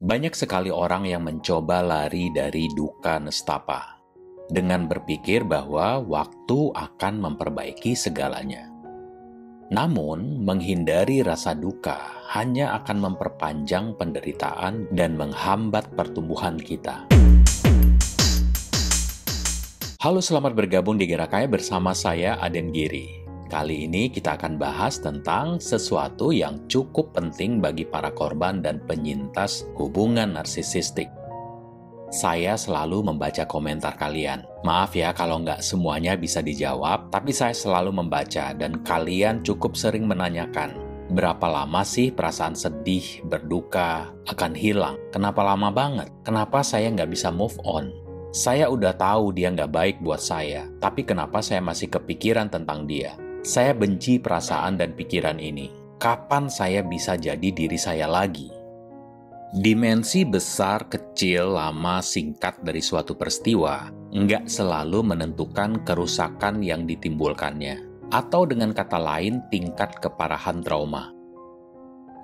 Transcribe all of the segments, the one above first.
Banyak sekali orang yang mencoba lari dari duka nestapa dengan berpikir bahwa waktu akan memperbaiki segalanya. Namun, menghindari rasa duka hanya akan memperpanjang penderitaan dan menghambat pertumbuhan kita. Halo, selamat bergabung di Gerakaya bersama saya, Aden Giri. Kali ini kita akan bahas tentang sesuatu yang cukup penting bagi para korban dan penyintas hubungan narsisistik. Saya selalu membaca komentar kalian. Maaf ya kalau nggak semuanya bisa dijawab, tapi saya selalu membaca dan kalian cukup sering menanyakan, berapa lama sih perasaan sedih, berduka, akan hilang? Kenapa lama banget? Kenapa saya nggak bisa move on? Saya udah tahu dia nggak baik buat saya, tapi kenapa saya masih kepikiran tentang dia? Saya benci perasaan dan pikiran ini. Kapan saya bisa jadi diri saya lagi? Dimensi besar, kecil, lama, singkat dari suatu peristiwa nggak selalu menentukan kerusakan yang ditimbulkannya, atau dengan kata lain, tingkat keparahan trauma.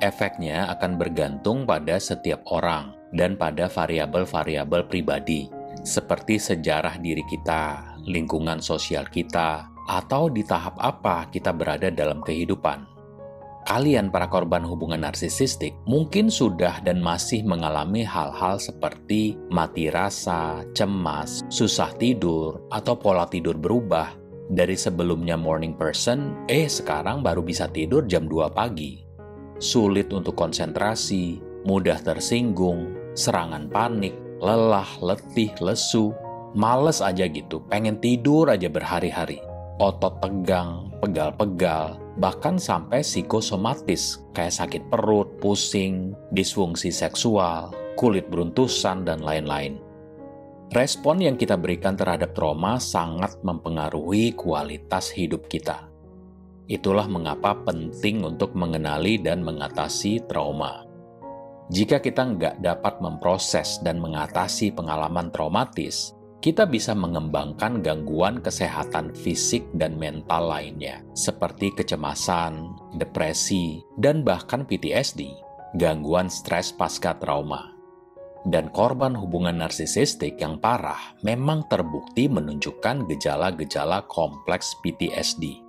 Efeknya akan bergantung pada setiap orang dan pada variabel-variabel pribadi, seperti sejarah diri kita, lingkungan sosial kita, atau di tahap apa kita berada dalam kehidupan. Kalian para korban hubungan narsisistik mungkin sudah dan masih mengalami hal-hal seperti mati rasa, cemas, susah tidur, atau pola tidur berubah. Dari sebelumnya morning person, sekarang baru bisa tidur jam 2 pagi. Sulit untuk konsentrasi, mudah tersinggung, serangan panik, lelah, letih, lesu, males aja gitu, pengen tidur aja berhari-hari. Otot tegang, pegal-pegal, bahkan sampai psikosomatis, kayak sakit perut, pusing, disfungsi seksual, kulit beruntusan, dan lain-lain. Respon yang kita berikan terhadap trauma sangat mempengaruhi kualitas hidup kita. Itulah mengapa penting untuk mengenali dan mengatasi trauma. Jika kita nggak dapat memproses dan mengatasi pengalaman traumatis, kita bisa mengembangkan gangguan kesehatan fisik dan mental lainnya, seperti kecemasan, depresi, dan bahkan PTSD, gangguan stres pasca trauma. Dan korban hubungan narsisistik yang parah memang terbukti menunjukkan gejala-gejala kompleks PTSD.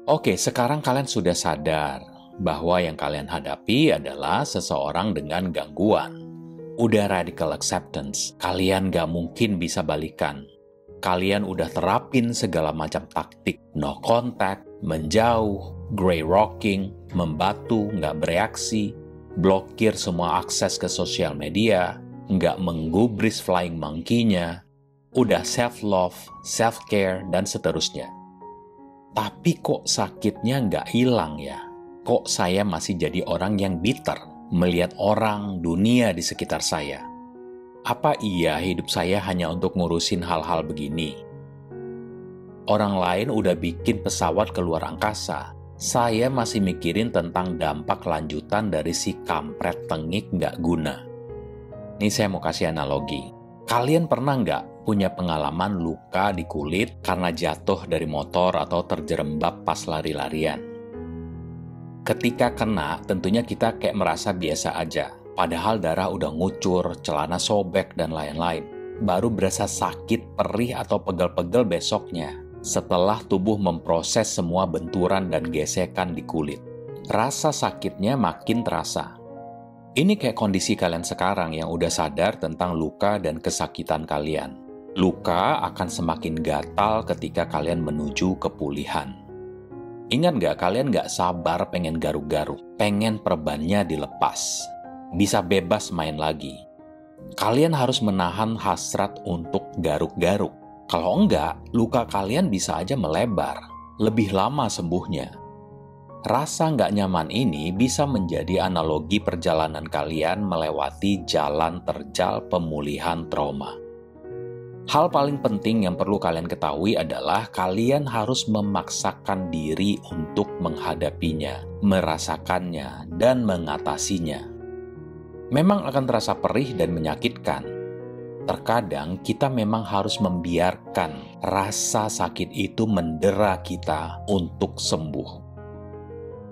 Oke, sekarang kalian sudah sadar bahwa yang kalian hadapi adalah seseorang dengan gangguan. Udah radical acceptance, kalian gak mungkin bisa balikan. Kalian udah terapin segala macam taktik, no contact, menjauh, grey rocking, membatu, gak bereaksi, blokir semua akses ke sosial media, gak menggubris flying monkey-nya, udah self-love, self-care, dan seterusnya. Tapi kok sakitnya gak hilang ya? Kok saya masih jadi orang yang bitter melihat orang, dunia di sekitar saya? Apa iya hidup saya hanya untuk ngurusin hal-hal begini? Orang lain udah bikin pesawat keluar angkasa. Saya masih mikirin tentang dampak lanjutan dari si kampret tengik nggak guna. Ini saya mau kasih analogi. Kalian pernah nggak punya pengalaman luka di kulit karena jatuh dari motor atau terjerembab pas lari-larian? Ketika kena, tentunya kita kayak merasa biasa aja. Padahal darah udah ngucur, celana sobek, dan lain-lain. Baru berasa sakit, perih, atau pegel-pegel besoknya. Setelah tubuh memproses semua benturan dan gesekan di kulit. Rasa sakitnya makin terasa. Ini kayak kondisi kalian sekarang yang udah sadar tentang luka dan kesakitan kalian. Luka akan semakin gatal ketika kalian menuju kepulihan. Ingat nggak, kalian nggak sabar pengen garuk-garuk, pengen perbannya dilepas, bisa bebas main lagi. Kalian harus menahan hasrat untuk garuk-garuk. Kalau enggak, luka kalian bisa aja melebar, lebih lama sembuhnya. Rasa nggak nyaman ini bisa menjadi analogi perjalanan kalian melewati jalan terjal pemulihan trauma. Hal paling penting yang perlu kalian ketahui adalah kalian harus memaksakan diri untuk menghadapinya, merasakannya, dan mengatasinya. Memang akan terasa perih dan menyakitkan. Terkadang kita memang harus membiarkan rasa sakit itu mendera kita untuk sembuh.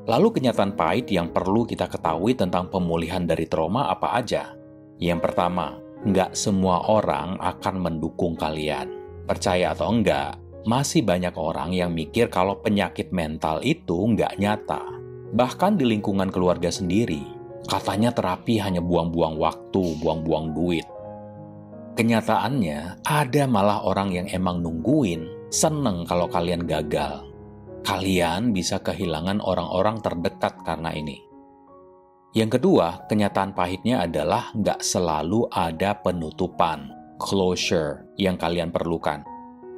Lalu kenyataan pahit yang perlu kita ketahui tentang pemulihan dari trauma apa aja? Yang pertama, nggak semua orang akan mendukung kalian. Percaya atau enggak, masih banyak orang yang mikir kalau penyakit mental itu nggak nyata. Bahkan di lingkungan keluarga sendiri, katanya terapi hanya buang-buang waktu, buang-buang duit. Kenyataannya, ada malah orang yang emang nungguin, seneng kalau kalian gagal. Kalian bisa kehilangan orang-orang terdekat karena ini. Yang kedua, kenyataan pahitnya adalah nggak selalu ada penutupan, closure, yang kalian perlukan.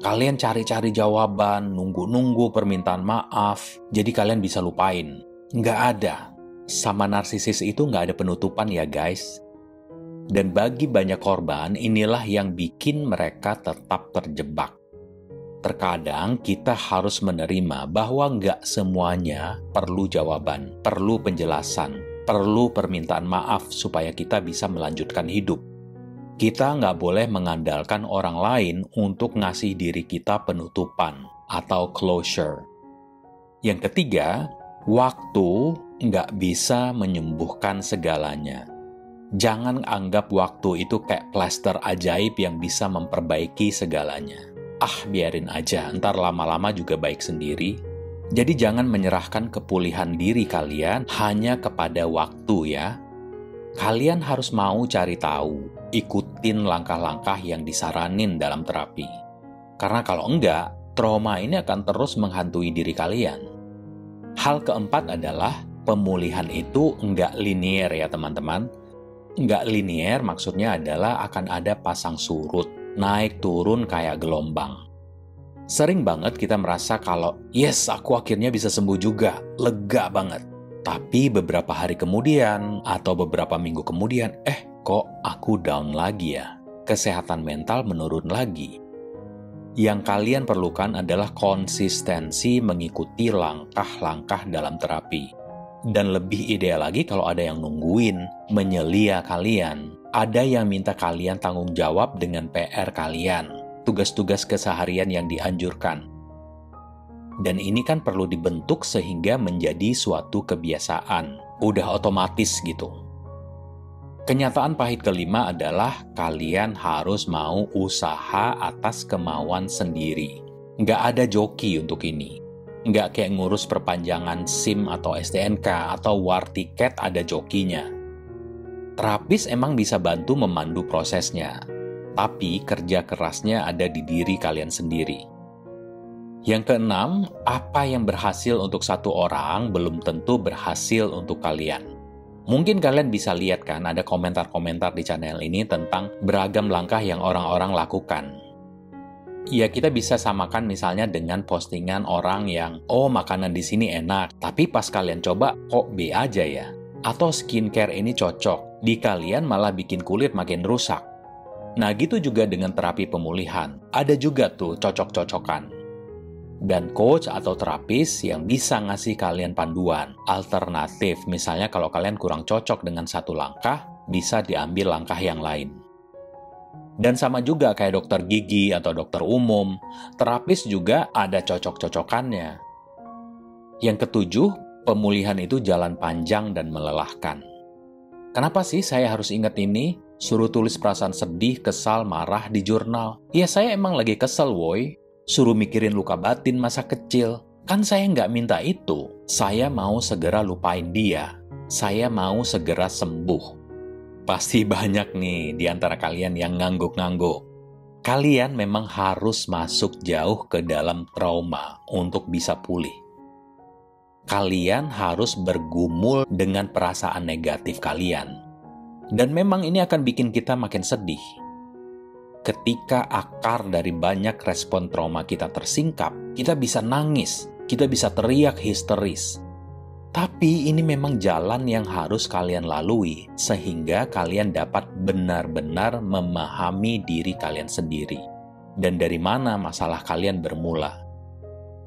Kalian cari-cari jawaban, nunggu-nunggu permintaan maaf, jadi kalian bisa lupain. Nggak ada. Sama narsisis itu nggak ada penutupan ya guys. Dan bagi banyak korban, inilah yang bikin mereka tetap terjebak. Terkadang kita harus menerima bahwa nggak semuanya perlu jawaban, perlu penjelasan, perlu permintaan maaf supaya kita bisa melanjutkan hidup. Kita nggak boleh mengandalkan orang lain untuk ngasih diri kita penutupan atau closure. Yang ketiga, waktu nggak bisa menyembuhkan segalanya. Jangan anggap waktu itu kayak plester ajaib yang bisa memperbaiki segalanya. Biarin aja, ntar lama-lama juga baik sendiri. Jadi jangan menyerahkan kepulihan diri kalian hanya kepada waktu ya. Kalian harus mau cari tahu, ikutin langkah-langkah yang disaranin dalam terapi. Karena kalau enggak, trauma ini akan terus menghantui diri kalian. Hal keempat adalah pemulihan itu enggak linier ya teman-teman. Nggak linier maksudnya adalah akan ada pasang surut, naik turun kayak gelombang. Sering banget kita merasa kalau, yes aku akhirnya bisa sembuh juga, lega banget. Tapi beberapa hari kemudian atau beberapa minggu kemudian, kok aku down lagi ya? Kesehatan mental menurun lagi. Yang kalian perlukan adalah konsistensi mengikuti langkah-langkah dalam terapi. Dan lebih ideal lagi kalau ada yang nungguin, menyelia kalian. Ada yang minta kalian tanggung jawab dengan PR kalian, tugas-tugas keseharian yang dianjurkan. Dan ini kan perlu dibentuk sehingga menjadi suatu kebiasaan. Udah otomatis gitu. Kenyataan pahit kelima adalah kalian harus mau usaha atas kemauan sendiri. Nggak ada joki untuk ini. Nggak kayak ngurus perpanjangan SIM atau STNK atau war tiket ada jokinya. Terapis emang bisa bantu memandu prosesnya, tapi kerja kerasnya ada di diri kalian sendiri. Yang keenam, apa yang berhasil untuk satu orang belum tentu berhasil untuk kalian. Mungkin kalian bisa lihat kan ada komentar-komentar di channel ini tentang beragam langkah yang orang-orang lakukan. Ya kita bisa samakan misalnya dengan postingan orang yang, makanan di sini enak, tapi pas kalian coba, kok B aja ya? Atau skincare ini cocok, di kalian malah bikin kulit makin rusak. Nah gitu juga dengan terapi pemulihan, ada juga tuh cocok-cocokan. Dan coach atau terapis yang bisa ngasih kalian panduan, alternatif, misalnya kalau kalian kurang cocok dengan satu langkah, bisa diambil langkah yang lain. Dan sama juga kayak dokter gigi atau dokter umum, terapis juga ada cocok-cocokannya. Yang ketujuh, pemulihan itu jalan panjang dan melelahkan. Kenapa sih saya harus ingat ini? Suruh tulis perasaan sedih, kesal, marah di jurnal. Ya saya emang lagi kesel woy. Suruh mikirin luka batin masa kecil. Kan saya nggak minta itu. Saya mau segera lupain dia. Saya mau segera sembuh. Pasti banyak nih di antara kalian yang ngangguk-ngangguk. Kalian memang harus masuk jauh ke dalam trauma untuk bisa pulih. Kalian harus bergumul dengan perasaan negatif kalian. Dan memang ini akan bikin kita makin sedih. Ketika akar dari banyak respon trauma kita tersingkap, kita bisa nangis, kita bisa teriak histeris. Tapi ini memang jalan yang harus kalian lalui sehingga kalian dapat benar-benar memahami diri kalian sendiri. Dan dari mana masalah kalian bermula.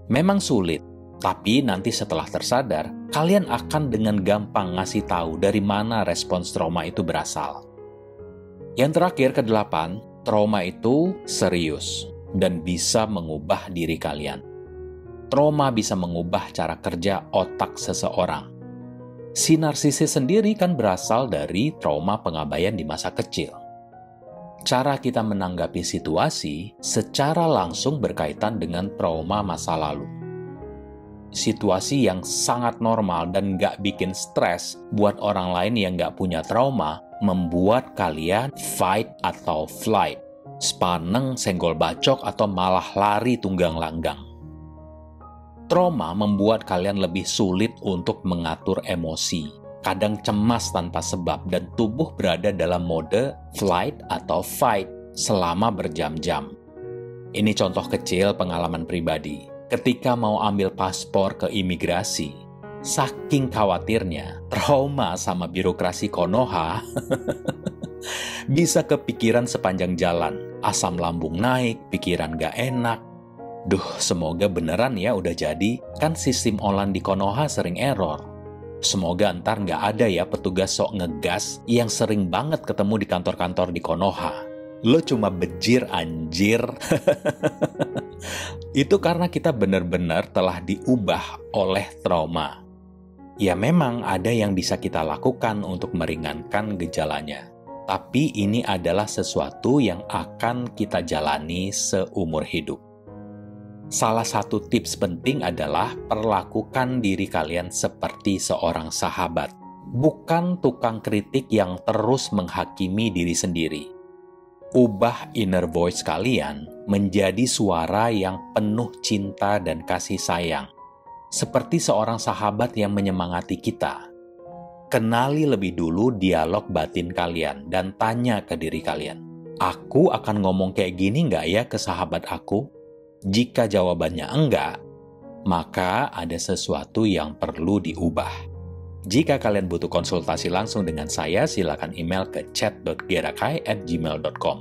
Memang sulit, tapi nanti setelah tersadar, kalian akan dengan gampang ngasih tahu dari mana respons trauma itu berasal. Yang terakhir, ke-8, trauma itu serius dan bisa mengubah diri kalian. Trauma bisa mengubah cara kerja otak seseorang. Si narsisis sendiri kan berasal dari trauma pengabaian di masa kecil. Cara kita menanggapi situasi secara langsung berkaitan dengan trauma masa lalu. Situasi yang sangat normal dan nggak bikin stres buat orang lain yang nggak punya trauma, membuat kalian fight atau flight, sepaneng, senggol bacok, atau malah lari tunggang langgang. Trauma membuat kalian lebih sulit untuk mengatur emosi, kadang cemas tanpa sebab, dan tubuh berada dalam mode flight atau fight selama berjam-jam. Ini contoh kecil pengalaman pribadi. Ketika mau ambil paspor ke imigrasi, saking khawatirnya, trauma sama birokrasi Konoha, bisa kepikiran sepanjang jalan. Asam lambung naik, pikiran gak enak. Duh, semoga beneran ya udah jadi, kan sistem online di Konoha sering error. Semoga ntar gak ada ya petugas sok ngegas yang sering banget ketemu di kantor-kantor di Konoha. Lo cuma bejir anjir. Itu karena kita benar-benar telah diubah oleh trauma. Ya memang ada yang bisa kita lakukan untuk meringankan gejalanya. Tapi ini adalah sesuatu yang akan kita jalani seumur hidup. Salah satu tips penting adalah perlakukan diri kalian seperti seorang sahabat. Bukan tukang kritik yang terus menghakimi diri sendiri. Ubah inner voice kalian menjadi suara yang penuh cinta dan kasih sayang. Seperti seorang sahabat yang menyemangati kita. Kenali lebih dulu dialog batin kalian dan tanya ke diri kalian. Aku akan ngomong kayak gini nggak ya ke sahabat aku? Jika jawabannya enggak, maka ada sesuatu yang perlu diubah. Jika kalian butuh konsultasi langsung dengan saya, silakan email ke chat.gerakai@gmail.com.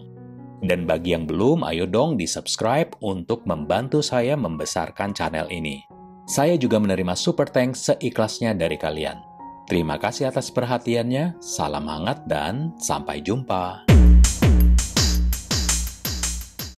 Dan bagi yang belum, ayo dong di-subscribe untuk membantu saya membesarkan channel ini. Saya juga menerima super thanks seikhlasnya dari kalian. Terima kasih atas perhatiannya, salam hangat dan sampai jumpa.